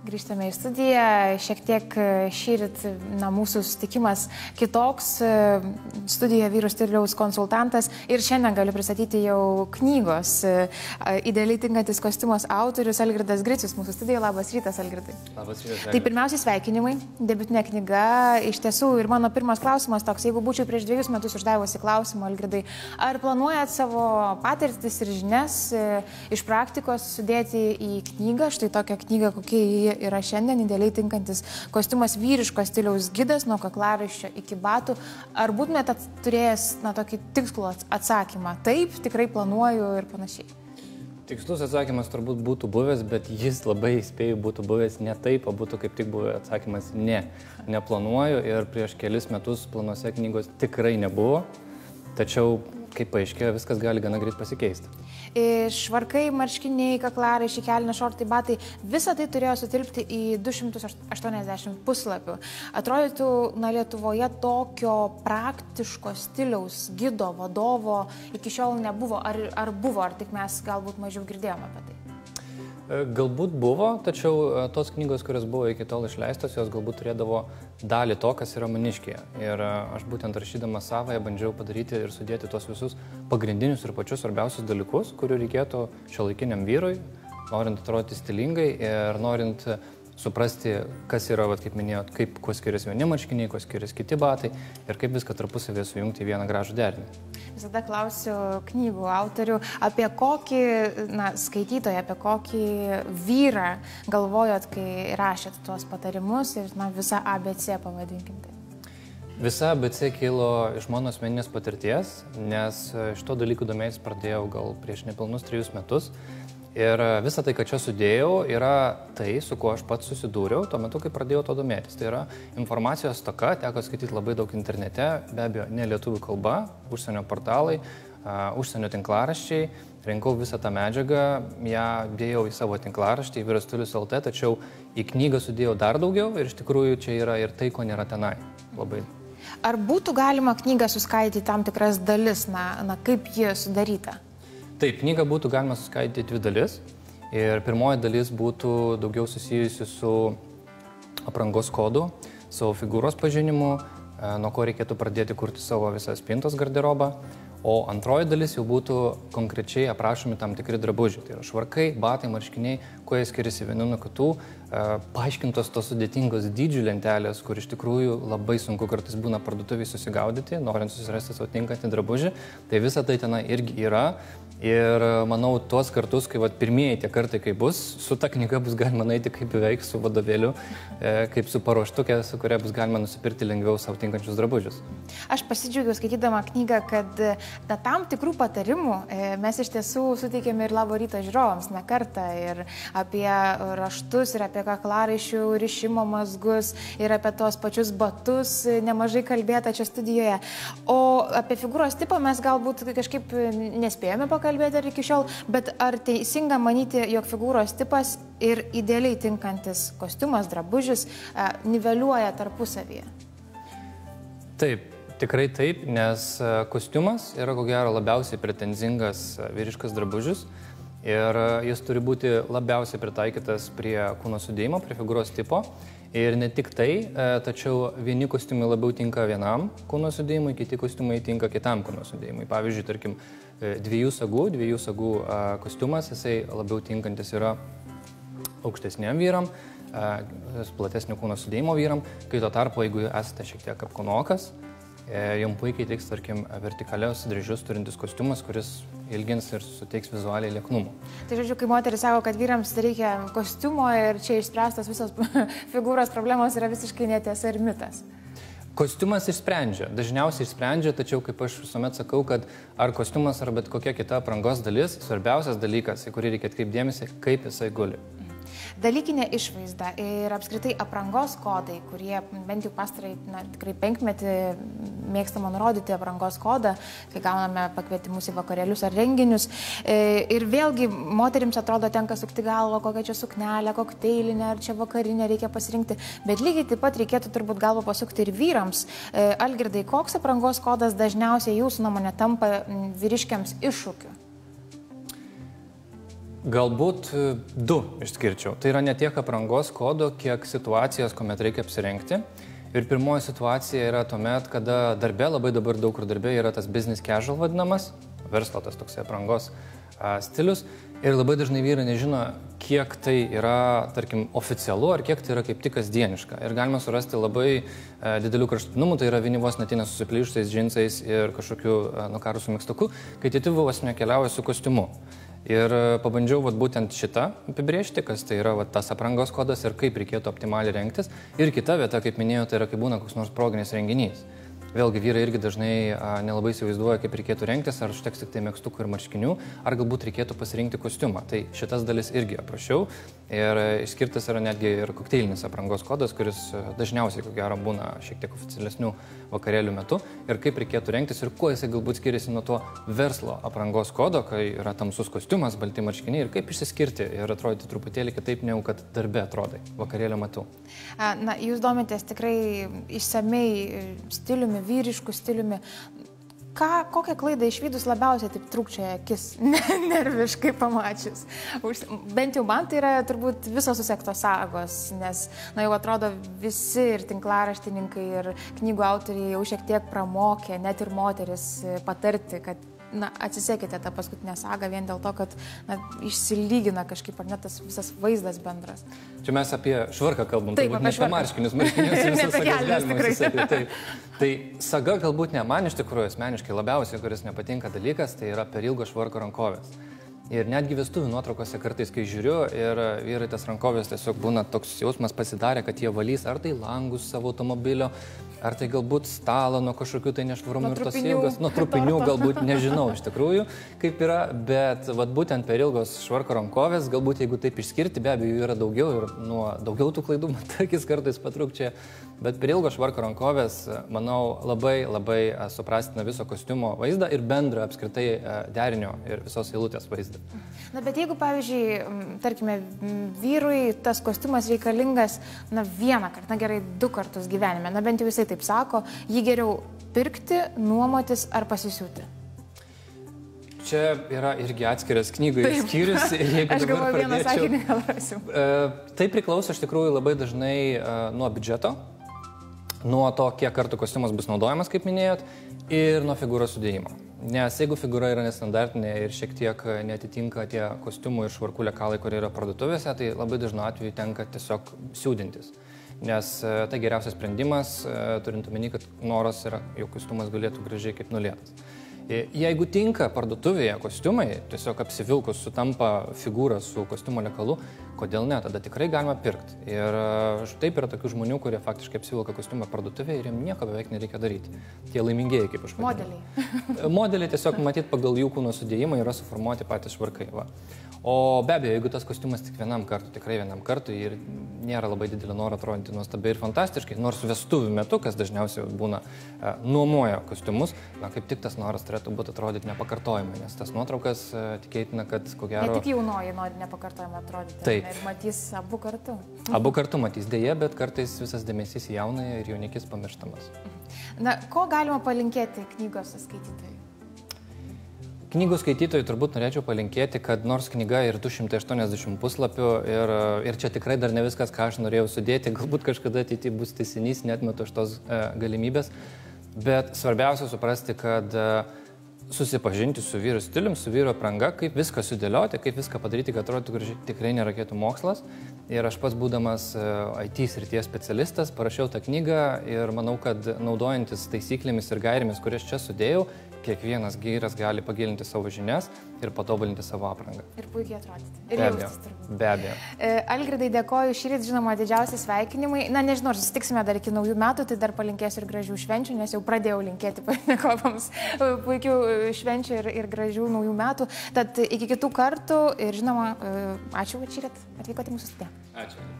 Grįžtame į studiją, šiek tiek šįryt mūsų susitikimas kitoks, studijoje vyrų stiliaus konsultantas ir šiandien galiu pristatyti jau knygos idealiai tinkantis kostiumas autorius Algirdas Gricius mūsų studijoje. Labas rytas, Algirdai. Labas rytas. Tai pirmiausiai sveikinimai, debiutinė knyga, iš tiesų ir mano pirmas klausimas toks, jeigu būčiau prieš 2 metus uždavusi klausimą, Algirdai, ar planuojat savo patirtis ir žinias iš praktikos sudėti į knygą, štai tokią knygą, kokia jie yra šiandien, idealiai tinkantis kostiumas vyriško stiliaus gidas nuo kaklaraiščio iki batų. Ar būtumėte turėjęs tokį tikslų atsakymą? Taip, tikrai planuoju ir panašiai. Tikslus atsakymas turbūt būtų buvęs, bet jis labai spėju būtų buvęs ne taip, o būtų kaip tik buvęs atsakymas ne. Neplanuoju ir prieš kelis metus planuose knygos tikrai nebuvo, tačiau, kaip paaiškėjo, viskas gali gana greit pasikeisti. Švarkai, marškiniai, kaklaraiščiai, kelnės, šortai, batai, visa tai turėjo sutilpti į 280 puslapių. Atrodytų, Lietuvoje tokio praktiško stiliaus gido, vadovo iki šiol nebuvo. Ar buvo, ar tik mes galbūt mažiau girdėjome apie tai? Galbūt buvo, tačiau tos knygos, kurios buvo iki tol išleistos, jos galbūt turėdavo dalį to, kas yra maniškėje. Ir aš būtent rašydamas savąją bandžiau padaryti ir sudėti tos visus pagrindinius ir pačius svarbiausius dalykus, kurių reikėtų šiuolaikiniam vyrui, norint atrodyti stilingai ir norint suprasti, kas yra, kaip minėjot, kuo skiriasi vieni marškiniai, kuo skiriasi kiti batai ir kaip viską tarpusavėje sujungti į vieną gražų derinį. Visada klausiu knygų autorių, apie kokį skaitytoją, apie kokį vyrą galvojot, kai rašėt tuos patarimus ir visą ABC, pavadinkim tai. Visa ABC kilo iš mano asmeninės patirties, nes šito dalykų domėtis pradėjau gal prieš nepilnus 3 metus. Ir visą tai, kad čia sudėjau, yra tai, su kuo aš pats susidūriau tuo metu, kai pradėjau to domėtis. Tai yra informacijos stoka, teko skaityti labai daug internete, be abejo, ne lietuvių kalba, užsienio portalai, užsienio tinklaraščiai. Rinkau visą tą medžiagą, ją dėjau į savo tinklaraštį, į vyrastilius.lt, tačiau į knygą sudėjau dar daugiau ir iš tikrųjų čia yra ir tai, ko nėra tenai. Labai. Ar būtų galima knygą suskaidyti tam tikras dalis, kaip ji sudaryta? Taip, knygą būtų galima suskaidyti 2 dalis ir pirmoji dalis būtų daugiau susijusi su aprangos kodu, savo figūros pažinimu, nuo ko reikėtų pradėti kurti savo visą spintos garderobą, o antroji dalis jau būtų konkrečiai aprašomi tam tikri drabužiai. Tai yra švarkai, batai, marškiniai, kuo jie skiriasi vieni nuo kitų, paaiškintos tos sudėtingos dydžių lentelės, kur iš tikrųjų labai sunku kartais būna parduotuviai susigaudyti, norint susirasti savo tinkantį drabužį. Tai visa tai tenai irgi yra. Ir manau, tuos kartus, kai pirmieji tie kartai, kai bus, su ta knyga bus galima nueiti kaip beveik su vadovėliu, kaip su paruoštukė, su kuria bus galima nusipirkti lengviau savo tinkančius drabužius. Aš pasidžiaugiau skaitydama knygą, kad tam tikrų patarimų mes iš tiesų suteikėme ir Labo ryto žiūrovams ne kartą. Ir apie raštus, ir apie kaklaraiščių rišimo mazgus, ir apie tos pačius batus nemažai kalbėta čia studijoje. O apie figūros tipą mes galbūt kažkaip nespėjome pakalbėti ar iki šiol, bet ar teisinga manyti, jog figūros tipas ir idealiai tinkantis kostiumas, drabužis niveliuoja tarpusavyje? Taip, tikrai taip, nes kostiumas yra ko gero labiausiai pretenzingas vyriškas drabužis ir jis turi būti labiausiai pritaikytas prie kūno sudėjimo, prie figūros tipo. Ir ne tik tai, tačiau vieni kostiumai labiau tinka vienam kūno sudėjimui, kiti kostiumai tinka kitam kūno sudėjimui. Pavyzdžiui, tarkim, 2 sagų kostiumas, jisai labiau tinkantis yra aukštesniam vyram, platesnio kūno sudėjimo vyram, kai tuo tarpu, jeigu esate šiek tiek apkūnokas, jums puikiai tiks, tarkim, vertikalios dryžius turintis kostiumas, kuris ilgins ir suteiks vizualiai lieknumo. Tai žodžiu, kai moteris sako, kad vyrams reikia kostiumo ir čia išspręstas visos figūros problemos, yra visiškai netiesa ir mitas. Kostiumas išsprendžia, dažniausiai išsprendžia, tačiau kaip aš visuomet sakau, kad ar kostiumas, ar bet kokia kita aprangos dalis, svarbiausias dalykas, į kurį reikia atkreipti dėmesį, kaip jisai guli. Dalykinė išvaizda ir apskritai aprangos kodai, kurie bent jau pastarai tikrai 5 metį mėgstama nurodyti aprangos kodą, kai gauname pakvietimus į vakarėlius ar renginius. Ir vėlgi moterims atrodo tenka sukti galvą, kokią čia suknelę, kokteilinę ar čia vakarinę reikia pasirinkti, bet lygiai taip pat reikėtų turbūt galvą pasukti ir vyrams. Algirdai, koks aprangos kodas dažniausiai jūsų nuomonė tampa vyriškiams iššūkiu? Galbūt du išskirčiau. Tai yra ne tiek aprangos kodo, kiek situacijos, kuomet reikia apsirengti. Ir pirmoji situacija yra tuomet, kada darbe, labai dabar daug kur darbe yra tas business casual vadinamas, verslo tas toksai aprangos stilius. Ir labai dažnai vyrai nežino, kiek tai yra, tarkim, oficialu, ar kiek tai yra kaip tik kasdieniška. Ir galima surasti labai didelių kraštutinumų, tai yra vieni vos netinė susiplyšusiais džinsais ir kažkokiu nukarusiu mygstuku, kai kiti vos nekeliauja su kostiumu. Ir pabandžiau būtent šitą apibrėžti, kas tai yra tas aprangos kodas ir kaip reikėtų optimaliai rengtis. Ir kita vieta, kaip minėjau, tai yra kai būna koks nors proginis renginys. Vėlgi vyrai irgi dažnai nelabai įsivaizduoja, kaip reikėtų rengtis, ar užteks tik tai megztukų ir marškinių, ar galbūt reikėtų pasirinkti kostiumą. Tai šitas dalis irgi aprašiau ir išskirtas yra netgi ir kokteilinis aprangos kodas, kuris dažniausiai, ko gero, būna šiek tiek oficialesnių vakarėlių metu ir kaip reikėtų rengtis ir kuo jisai galbūt skiriasi nuo to verslo aprangos kodo, kai yra tamsus kostiumas, balti marškiniai ir kaip išsiskirti ir atrodyti truputėlį kitaip, negu kad darbe atrodai vakarėlio metu. Na, jūs domitės tikrai išsamei stiliumi, vyriškų stiliumi. Kokią klaidą išvydus labiausiai taip trūkčioja akis, nerviškai pamačius? Bent jau man tai yra turbūt visos susektos sagos, nes, jau atrodo visi ir tinklaraštininkai, ir knygų autoriai jau šiek tiek pramokė, net ir moteris patarti, kad atsisekite tą paskutinę sagą vien dėl to, kad išsilygina kažkaip, ar net tas visas vaizdas bendras. Čia mes apie švarką kalbam, taip, ne apie marškinius ir visas sagas galima atsisakyti. Tai saga galbūt ne man iš tikrųjų asmeniškai labiausiai, kuris nepatinka dalykas, tai yra per ilgo švarko rankovės. Ir netgi vestuvių nuotraukose kartais, kai žiūriu, ir vyrai tas rankovės tiesiog būna toks jausmas pasidarė, kad jie valys ar tai langus savo automobilio, ar tai galbūt stalą nuo kažkokių tai nešvarumų ir tos ilgos, nuo trupinių galbūt, nežinau iš tikrųjų, kaip yra, bet būtent per ilgos švarko rankovės, galbūt jeigu taip išskirti, be abejo yra daugiau ir nuo daugiau tų klaidų, matakis kartais patrūkčia, bet per ilgos švarko rankovės, manau, labai suprastina viso kostiumo vaizdą ir bendrą apskritai derinio ir visos eilutės vaizdą. Na, bet jeigu, pavyzdžiui, tarkime, vyrui tas kostiumas reikalingas, vieną kartą, gerai, 2 kartus gyvenime, bent jau jisai taip sako, jį geriau pirkti, nuomotis ar pasisiūti? Čia yra irgi atskiras knygoje skyrius. Aš galvoju, vieną sakinį gal rasiu. Tai priklauso iš tikrųjų labai dažnai nuo biudžeto, nuo to, kiek kartų kostiumas bus naudojamas, kaip minėjot, ir nuo figūros sudėjimo. Nes jeigu figūra yra nestandartinė ir šiek tiek netitinka tie kostiumų ir švarkų lekalai, kurie yra parduotuvėse, tai labai dažnu atveju tenka tiesiog siūdintis. Nes tai geriausias sprendimas, turint omeny, kad noras yra, jog kostiumas galėtų gražiai kaip nulėtas. Jeigu tinka parduotuvėje kostiumai, tiesiog apsivilkus sutampa figūra su kostiumo lekalu, kodėl ne, tada tikrai galima pirkti. Ir taip yra tokių žmonių, kurie faktiškai apsivilka kostiumą parduotuvėje ir jiem nieko beveik nereikia daryti. Tie laimingieji, kaip aš vadinu. Modeliai. Modeliai tiesiog matyt pagal jų kūno sudėjimą yra suformuoti patys švarkai. Va. O be abejo, jeigu tas kostiumas tik vienam kartui, tikrai vienam kartui ir nėra labai didelio noro atrodyti nuostabiai ir fantastiškai, nors vestuvių metu, kas dažniausiai būna, nuomoja kostiumus, kaip tik tas noras turėtų būti atrodyti nepakartojimai, nes tas nuotraukas tikėtina, kad ko gero... Ne tik jaunoji nori nepakartojimai atrodyti. Taip. Ir matys abu kartu. Abu kartu matys, dėja, bet kartais visas dėmesys į jaunąją ir jaunikis pamirštamas. Na, ko galima palinkėti knygos skaitytojai? Knygų skaitytojai turbūt norėčiau palinkėti, kad nors knyga ir 280 puslapių ir čia tikrai dar ne viskas, ką aš norėjau sudėti, galbūt kažkada ateityje bus tęsinys, neatmetu iš tos galimybės, bet svarbiausia suprasti, kad susipažinti su vyro stilium, su vyro apranga, kaip viską sudėlioti, kaip viską padaryti, kad atrodytų gražiai, tikrai nėra mokslas. Ir aš pats būdamas IT srities specialistas parašiau tą knygą ir manau, kad naudojantis taisyklėmis ir gairėmis, kurias čia sudėjau, kiekvienas vyras gali pagilinti savo žinias ir patobulinti savo aprangą. Ir puikiai atrodyti. Ir jaustis turbūt. Be abejo. Algirdai, dėkoju šįryt, žinoma, didžiausi sveikinimai. Na, nežinau, ar susitiksime dar iki naujų metų, tai dar palinkėsiu ir gražių švenčių, nes jau pradėjau linkėti pašnekovams puikių švenčių ir gražių naujų metų. Tad iki kitų kartų ir, žinoma, ačiū, kad šįryt atvykote į mūsų studiją. Ačiū.